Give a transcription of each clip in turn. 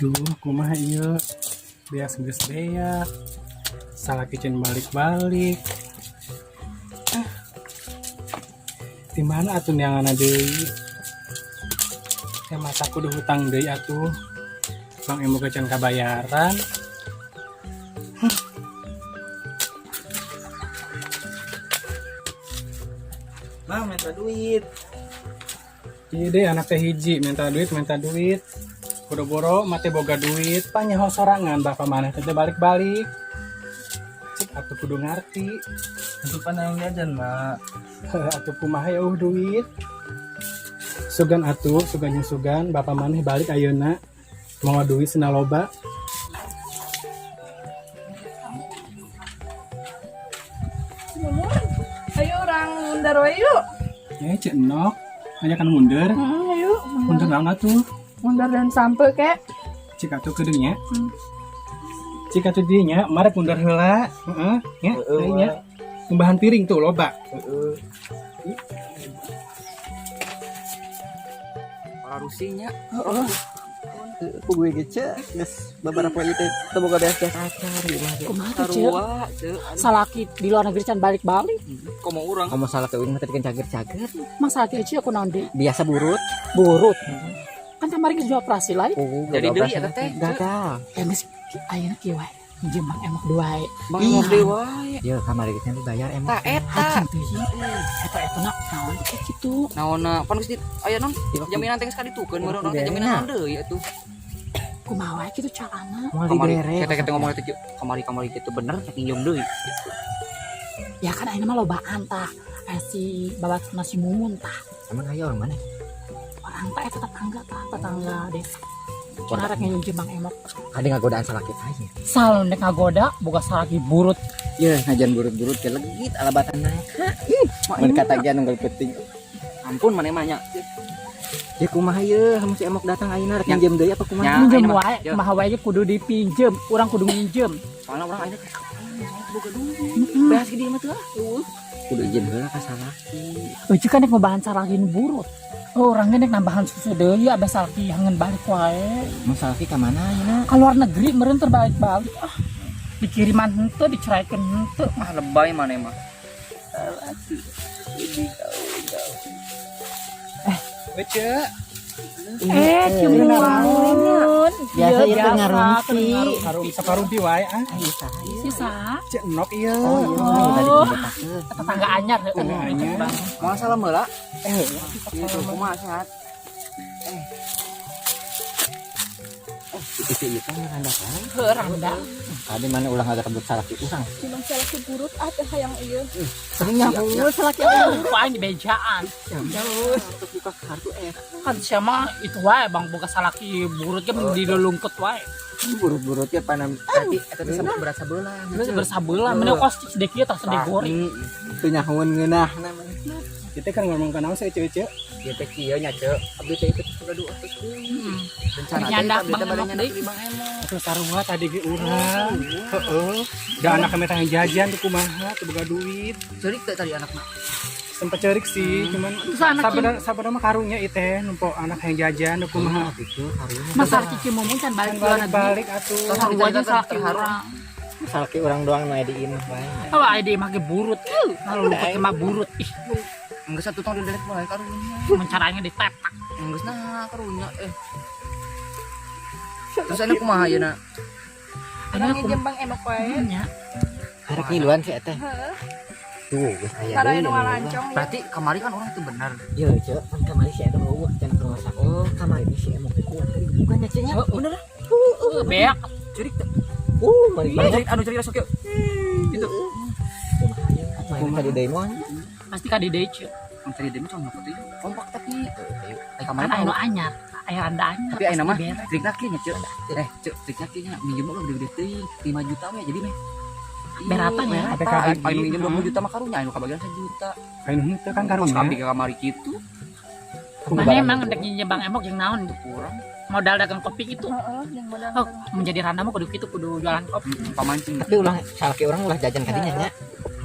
Duh, kumaha ieu? Beas geus beak. Salah kicen balik-balik. Di mana atuh neanganna deui? Teh masa kudu hutang deui atuh. Bang emu can kabayaran. Mah minta duit. Iya deh anak teh hiji minta duit. Boro-boro mate boga duit, panyaho sorangan bapak maneh teh balik-balik. Cik atuh kudu ngarti. Itu panang jajan, Mak. Atuh kumaha ya duit. Sugan atuh, sugan bapak maneh balik ayeuna. Mau duit sena loba. Ayo orang mundur we yuk. Cek enok, aja kan mundur. Ayo Mundur banget tuh. mundur dan sampai kek. Cik atuh keudeunya. Cik atuh dieu nya, marek mundur heula. Heeh, nya, teh nya. Umbahan piring tuh loba. Heeh. Parusinya. Heeh. Ku gue gece, geus beberapa itu boga beas acar di imah. Kumaha tuh, Cek? Sarua, Cek. Salaki di luar negeri can balik-balik. Komo urang. Kamu salah teh urang teh cager-cager. Masalaki ieu aku naon deui? Biasa burut. Burut. Kan kamari geus operasi lain. Oh, jadi deui eta teh. Gagal. Geus ayeuna kieu wae. Pinjem Bang emok dua wae. Bang emok deui wae. Ya kamari geus dibayar emok. Ta eta. Eta nak naon teh kitu. Naonna pan geus aya non jaminan teh geus kaditukeun meureun urang teh jaminan deui atuh. Kumaha wae kitu carana? Kamari kita ngomong teh kamari kitu bener saking jom deui. Ya kan ayeuna mah lobaan tah. Si babat nasi mumun tah. Emang aya orang mana? Orang teh eta tetangga desa. Cara nginjem Bang emok. Ada ngagodaan salaki aja. Sal nek ngagoda boga salaki burut. Ya ngajan burut-burut ke legit alabatan naik. Mun katagian nunggal penting. Ampun mana emanya. Ya kumaha ye, hamu si emok datang ayeuna rek pinjem deui apa kumaha? Pinjem wae, kumaha wae kudu dipinjem, urang kudu nginjem. Soalna urang ayeuna boga duit. Beas gede mah teh. Kudu izin heula ka salaki. Eueuh kan nek ngobahan salaki nu burut. Oh, orangnya nek nambahan susu deui abah salaki hangeun balik wae. Mun salaki ka mana ayeuna? Ka luar negeri meureun terbalik-balik. Dikiriman henteu, diceraikeun henteu. Lebay mana mah. Baca. Cuman. Biasa ieu teh ngarumpi. Saparumpi wae ah. Sisa. Cek enok ieu. Oh. Tetangga anyar heueuh. Tetangga anyar. Moal salam heula. Itu kumaha sehat. Itu kan randa kan? Heueuh randa. Tadi mana ulang ada kebut salaki urang. Cuma salaki burut teh hayang ieu. Sering nyaho salaki Paling bejaan. Terus buka kartu Kan siapa itu wae Bang boga salaki burut ge di lulungkut wae. Burut-burutnya panam tadi eta teh sampai berat sabeula. Terus bersabeula meneh kos sedek ieu tah sedek goreng. Teu nyahoeun ngeunah namanya. Kita kan ngomong ke naon sih ceu-ceu. Ieu teh kieu nya ceu. Abdi teh ikut kudu atus deui. Rencana teh Nyandak abdi teh Bang bade Emok nyandak deui. di Bang Emok. Atuh sarua tadi ge urang. Heeh. Da anak kami tang jajan tuh kumaha teu boga duit. Ceurik teh tadi anakna. Sempat cerik sih, cuman sabar mah karunya teh numpuk anak yang jajan tuh kumaha Itu karunya. Masa cici mumun can balik ke luar negeri. balik atuh. Sarua aja salaki urang. Salaki urang doang nu aya di imah bae. Awa ide mah ge burut. Kalau luput mah burut. Ih, Enggeus satu tahun delek bae karunya. mencaranya ditepak. Enggeus nah karunya Terus anu kumaha ayeuna? Ana aku Jembang emok wae. nya. Harek ngiluan sih teh. Heeh. Tuh, geus aya Karena deui. nu ngalancong. Berarti kamari kan orang itu benar. Iya, Cek. Kan kamari si eta eueuh can ke rumah sakit. Oh, kamari ini si emok teh kuat tadi bukannya Ceknya. Bener. Beak. Cerik teh. Mari cerik anu cerik sok yuk. Itu. Kumaha tadi deui mah? Pasti ka di dece. Mun tadi deui mah cuma teh. Kompak tapi. Ai kamari Kan anu anyar. Aya anda anyar. tapi ayeuna mah trik laki nya, Cek. Cek, trik laki nya minjem mah gede-gede teuing 5 juta we jadi meh. Berapa ya? Anu minjem 20 juta mah karunya anu kabagian 1 juta. Kain henteu kan Terus karunya. abdi ke kamari kitu. Mana emang ndek nginjem Bang Emok yang naon itu Kurang modal dagang kopi itu. Heeh, yang modal. Oh, menjadi randa mah kudu kitu kudu jualan kopi. pamancing. Tapi ulang salaki orang ulah jajan kadinya nya.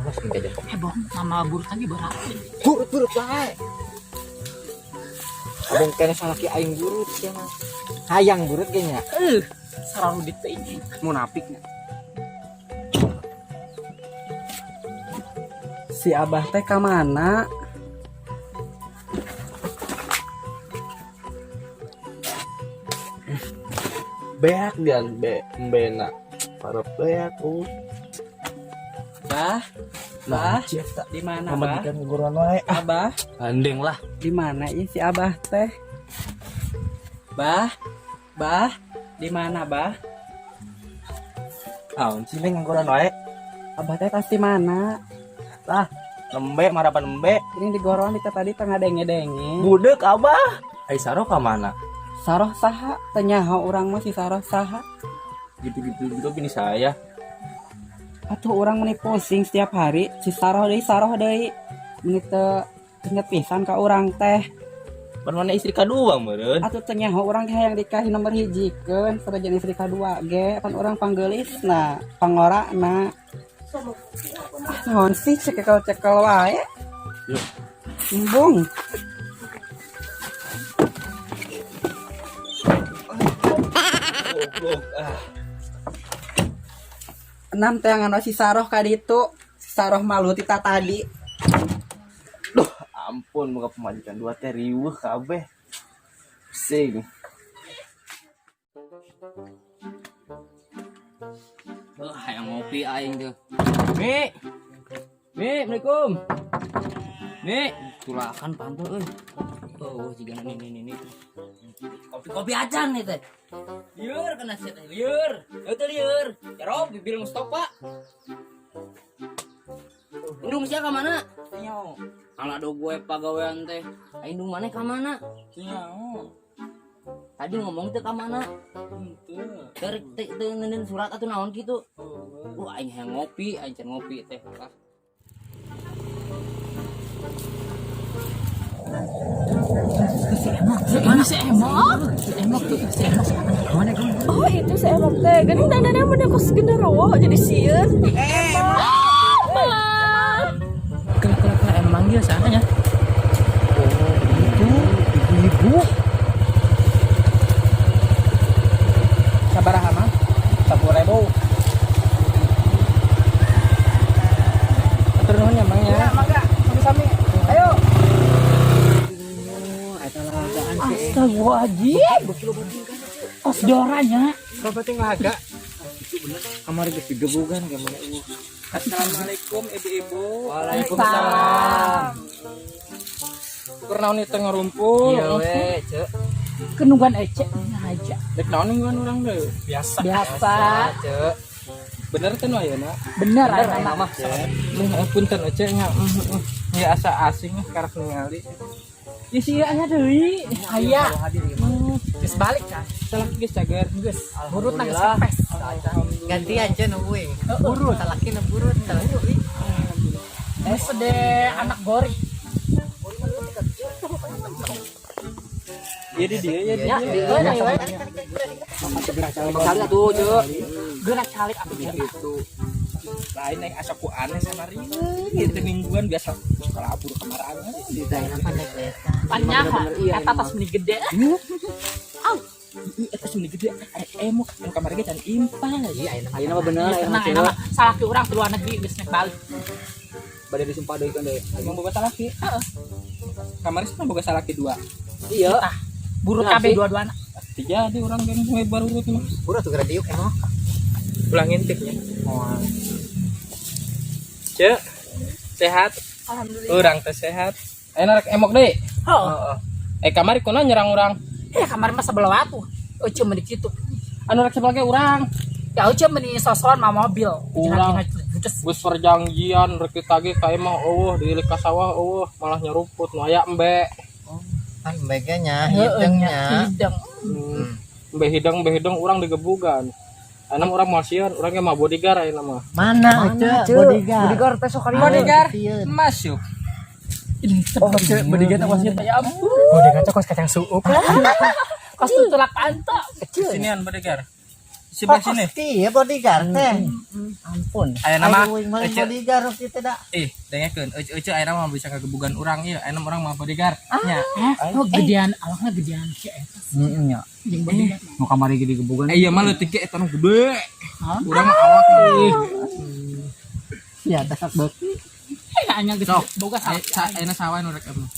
Awas ke jajan. Heboh, mama burut lagi berarti. Burut-burut wae. Abang kene salaki aing burut sia mah. hayang burut kayaknya. Sarang di ini. Munafik. Si Abah teh ka mana? Beak dia bena para beak Bah, Bah, di mana Bah? pemadikan guruan wae Abah, andeng lah di mana ya si Abah teh? Bah, Bah, di mana Bah? naon sih neng guruan wae Abah teh pasti mana? lah lembe marapan lembe Ini digorong di tadi tengah denge-denge. budek abah ai saro ka mana Saroh saha? Tenyaho urang mah si saroh saha? gitu bini saya Atuh urang meni pusing setiap hari si saroh deui. Meni teu inget pisan ka urang teh. pan mana istri kedua meureun Atuh tenyaho urang teh hayang dikahi nomor hijikeun sarejan istri kadua ge pan urang panggeulisna, pangorana. Naon sih cekel wae? Embung. Enam teh ngano si saroh ka ditu. Si saroh malu tita tadi. ampun muka pemajikan dua teh riweuh kabeh pusing Hayang ngopi aing tuh. Mi. Assalamualaikum. Mi, tulakan pantul euy. Oh, jigana ini. Kopi acan nih teh. Lieur kana sia teh, lieur. Euy lieur. Ya rob bibir stop, Pak. Indung sia ka mana? Nyaho. Kalau ada gue pagawean teh, indung mana ka mana? Nyaho. Tadi ngomong teh ka mana? Dari nenen surat atau naon gitu. Aing hayang ngopi, aing can ngopi teh. Mana si Emok? Si Emok tuh, si Emok. Mana kan? Oh itu si Emok teh, gini dandannya mana kos genderuwo jadi sieun. Kelak emang manggil soalnya. Ibu. Sabaraha mah? 10.000. Atur nuhun ya Mang ya. Mangga, sami-sami. Ayo. Astagfirullahaladzim. Kos doranya. Coba tinggal agak. Kamari geus digebugan ka mana ieu. Assalamualaikum ibu-ibu. Waalaikumsalam. Keur naon ieu teh ngarumpul? Iya we, Cek. Kenungan ecek aja. Dek naon ngeuan urang deui? Biasa. Biasa. Cek. Bener teh nu ayeuna? Bener aja mah. Nuhun punten ece nya. Ya asa asing karek ningali. Ya sih aya deui. Aya. Geus balik kan. Salak geus cager. Geus. Burut nang sepes. gantian aja nungguin burut laki burut Sede anak gori. Iya di dia ya. Ya, mana ya? Kali atuh, Cek. Gerak calik apa Gitu. Lain yang asa ku aneh sama Rin. Gitu mingguan biasa kalabur kemarin. ditain apa nih panyaha. Kata tas meni gede. Eta sini gede emok yang kamar ge can impal. iya enak Ayeuna mah bener, Tenang enak mah. Salah ke urang ke luar negeri geus nek balik. bade disumpah deui kan deui. Emang boga salaki. Heeh. Kamar sih boga salaki 2. Iya. Burut Nah, kabeh sih. dua-duana. Jadi orang yang baru urut mah. burut tuh gara diuk emang Pulang intiknya. Cek sehat. Alhamdulillah. Orang teh sehat. Enak emok deui. Oh. Kamari kuna nyerang orang. Kamar mah sebelah atuh. Euceum meni kitu. Anu rek sebelah ge urang. Ya euceum meni sosoran mah mobil. Urang. Judes. Geus perjanjian rek kita ge ka emah eueuh di ka sawah eueuh malah nyerumput nu aya embe. kan baganya hidungnya Hidung. Embe hidung urang digebugan. Anam urang mau sieun, urang ge mah bodyguard ayeuna mah. mana itu bodyguard teh sok Bodyguard masuk. Oh, bodyguard teh wasnya ya ampun. Bodyguard kos kacang suuk. Kos tulak panto. Sinian bodyguard. sebelah sini. Iya bodyguard teh. Ampun. Aya nama Ece bodyguard kita dah. dengekeun ece aya nama bisa kagebugan urang ieu. Aya urang mah bodyguard. Nya. Oh gedean awakna gedean ki eta. Nya. Jeung bodyguard. Nu kamari gede gebugan. Iya mah leutik ge eta nu gede. Urang mah awak euy. Ya dak beuki. Hanya geus boga Ayeuna sawah nu rek emang.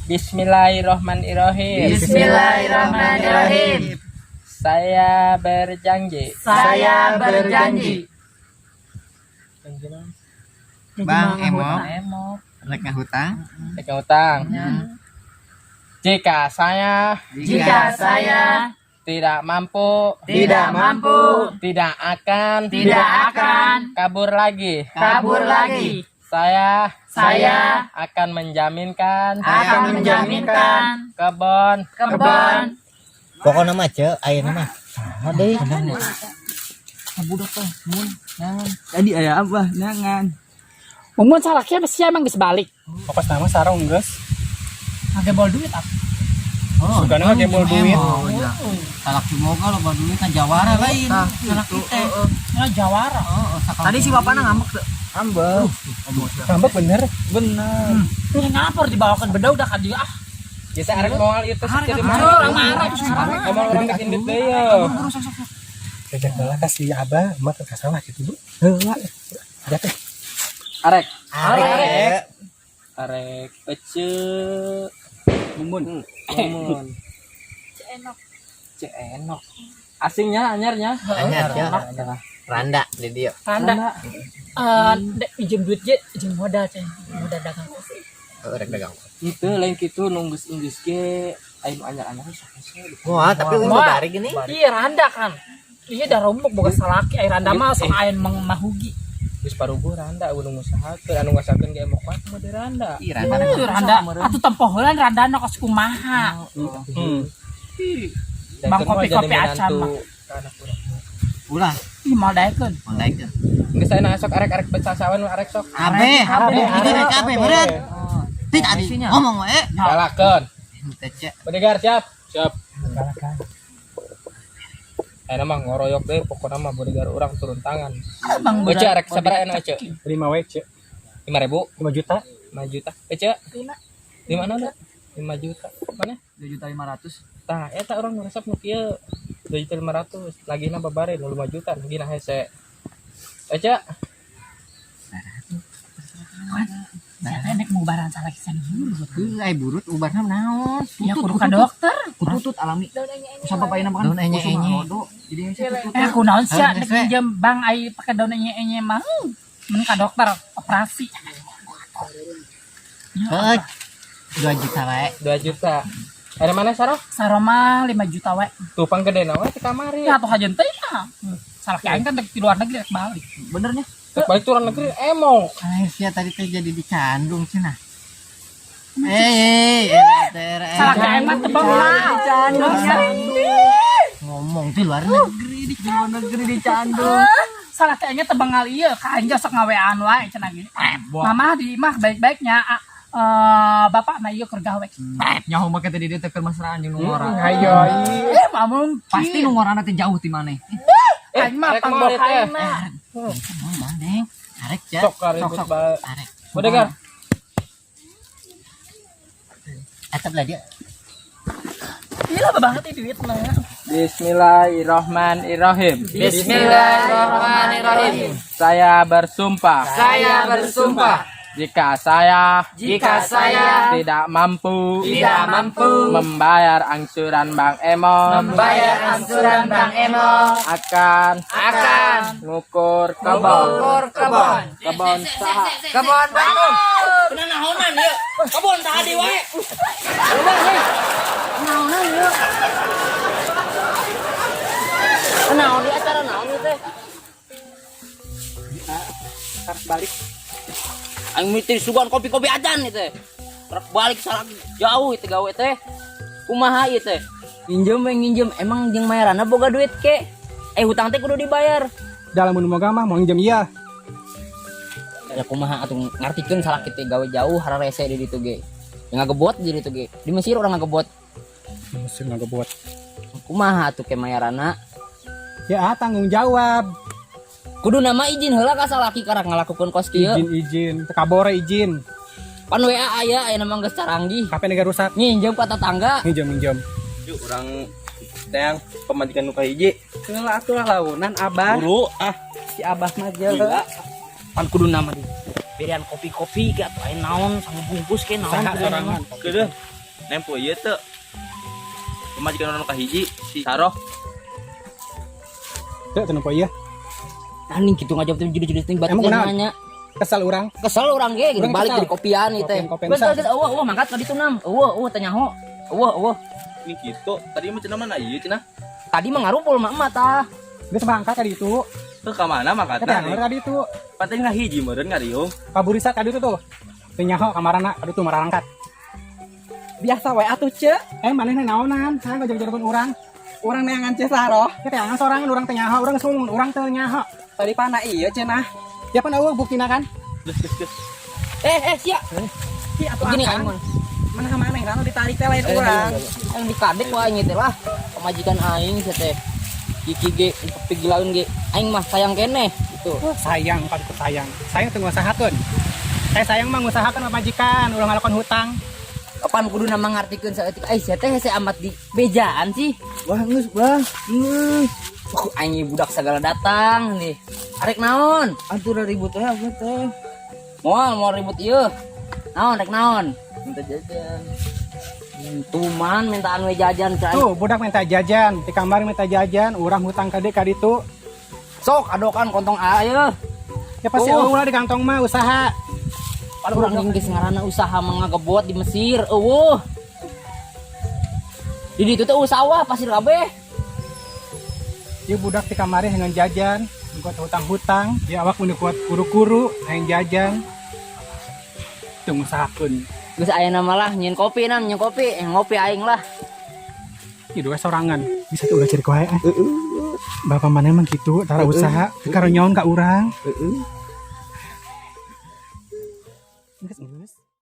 Bismillahirrahmanirrahim. Bismillahirrahmanirrahim. Saya berjanji. Saya berjanji. Bang Emok rek ngahutang. Utang. Jika saya Jika saya tidak mampu, tidak tidak akan kabur lagi. kabur lagi, Saya saya akan menjaminkan kebun Pokoknya mah ce ayeuna mah. Deui. Tadi aya apa? Nangan. Mun salaki sia emang geus balik. Pokos nama sarong geus. Age bol duit apa? Sugana ge bol duit. Salaki moga loba duit kan jawara lain. Salaki teh. Ya jawara. Tadi si bapana ngambek teu? Ngambek bener. Tuh ngapor dibawakan beda udah ka dieu ah. Bisa arek moal itu jadi Orang marah itu Emang orang bikin duit deh ya. Jajan heula ka si Abah, mah ke sawah kitu. Heula. Ada teh. Arek Arek. pece Mumun. Ceenok. Asingnya anyarnya. Anyar ce. Randa di dieu. Tanda. Dek pinjem duit je jeung modal ceng. Modal dagang. Rek dagang. Itu lain gitu nunggus ge ayo anyar-anyar Wah, tapi ungu dari gini. Iya randa kan. Iya dah rombok boga salaki air randa mah sok ayeun mahugi. Geus paruguh randa udah ngusahakeun anu ngasakeun ge emok mah mah randa. Iya, Itu randa. Atuh tempoh heulan randana kos kumaha. Bang kopi acan mah. Ulah, Ih mal daekeun. mau naik tuh. Geus ayeuna sok arek-arek becasawan arek sok. Abe, itu rek abe, meureun. Tik adi ngomong we. Galakeun. Tece. Bodyguard siap. Ayeuna mah ngoroyok deh pokona mah bodyguard urang turun tangan. Bang Ece arek sabaraha anu ece? 5 we ce. 5.000, 5 juta. 5 juta. Ece? 5 mana? 5 juta. Mana? 2.500.000. Tah, eta urang nu resep nu kieu. 2.500.000. Lagina babare 5 juta lagina hese. Ece? Saya nek mau barang salaki sana burut. Ai burut ubarna naon? Ya kudu ka dokter. Tutut alami. Sampai paina makan. Daun enye-enye. Jadi Aku naon sia nek pinjem bang ai pake daun enye mah. Men ka dokter operasi. Heuh. 2 juta we. 2 juta. Ada mana Sarah? Saroma 5 juta we. Tuh panggedena we di kamari. Ya atuh hajeun teh ya. Salaki aing kan di luar negeri rek balik. Benernya. Tek balik turun negeri emong. Ai sia tadi teh jadi dicandung cenah. Salaki aing mah teu ngomong di luar negeri dicandung. Salaki aing teh bengal ieu ka aing sok ngawean wae cenah gini. Mama di imah baik-baiknya bapak na ieu keur gawe. Nyaho make teh di dieu teh keur mesraan jeung nu ngora. Hayo. Mamun Pasti nu ngorana teh jauh ti maneh. aing mah arek pangboh moal teh. aing mah. Mandeng. Arek ja. Sok karibut bae. Arek. Bodyguard. Atap lah dia. Gila banget ini duit mah. Bismillahirrahmanirrahim. Bismillahirrahmanirrahim. Saya bersumpah Saya bersumpah jika saya jika saya tidak mampu tidak mampu membayar angsuran Bang Emon membayar angsuran Bang Emo akan ngukur kebon saha kebon Bang. balik aing mitir sugan kopi-kopi ajan itu rek balik salah jauh itu gawe teh kumaha ieu teh nginjem emang jeung mayarana boga duit ke hutang teh kudu dibayar Dalam mun moga mah mau nginjem iya. ya kumaha atuh ngartikeun salah kitu gawe jauh hararese di ditu ge ngagebot di ditu ge di Mesir urang ngagebot Mesin ngagebot. kumaha atuh ke mayarana Ya tanggung jawab. Kudu nama izin heula ka salaki karek ngalakukeun kos kieu. Izin tekabore izin. Pan WA aya nama geus caranggih. Kape negara rusak. Nginjem ka tetangga. Minjem. Yuk orang yang pemajikan nuka hiji. Keula atuh launan abah. Buru Si abah mah Gila. jelas. Pan kudu nama di. Berian kopi-kopi ke atuh aya naon sanggup bungkus ke naon. Saha sorangan. keudeuh. Nempo ieu teu. Pemajikan orang nuka hiji si Saroh. Teu teu poe ieu. Anjing kitu ngajawab teh judul-judul ting batur Emang kunaon? nanya. Kesal urang. Kesel urang ge gitu Urang balik kesel. dari kopian ieu teh. Kopian Betul pisan. gitu eueuh mangkat ka ditu nam. Eueuh tanya ho. Eueuh. Ini gitu. Tadi mah cenah mana ieu cenah? Tadi mah ngarumpul mah emak tah. Geus mangkat ka ditu. Teu ka mana Eta makatna? ka ditu. Pantai ngahiji meureun ngariung. Paburisa ka ditu tuh. Teu nyaho kamarana ka ditu mararangkat. Biasa we atuh ce. Manehna naonan? Saya ngajak-jagokeun urang. Urang neangan ce Saroh. Kita yang sorangan urang teu nyaho, urang geus ngomong urang teu nyaho. Tadi pana ieu cenah. Ya pan eueuh buktina kan? Geus. Sia. Si atuh Gini akang. aing mah. Mana mana kan ditarik teh lain urang. Yang dikadek wah aing teh lah. Pemajikan aing teh teh. Kiki ge pigilaun ge. Aing mah sayang keneh gitu. Sayang, pan sayang. Sayang teu ngusahakeun. Saya sayang mah ngusahakeun majikan, urang ngalakon hutang. Kapan kudu nama ngartikeun saeutik ai sia teh hese amat di bejaan sih. Wah geus bah. Aing budak segala datang nih. Arek naon? Atuh ribut we abah teh. Moal ribut ieu. Naon rek naon? Minta jajan. Tuman mintaan we jajan cai. Tuh, budak minta jajan, di kamar minta jajan, urang hutang ka ditu. Sok adokan kontong ayeuna. Ya pasti ulah di kantong mah usaha. Pan urang geus ngaranna usaha mangagebot di Mesir. Eueuh. Di ditu teh usaha pasir kabeh. Ieu budak di kamar dengan jajan, buat hutang-hutang, ya awak mun kuat kuru-kuru, hayang jajan. Teu ngusahakeun. Geus aya nama lah nyeun kopi ngopi aing lah. Ieu dua sorangan, bisa tuh ulah cari wae. Bapak mana emang gitu, tara usaha, karo nyaon ka urang.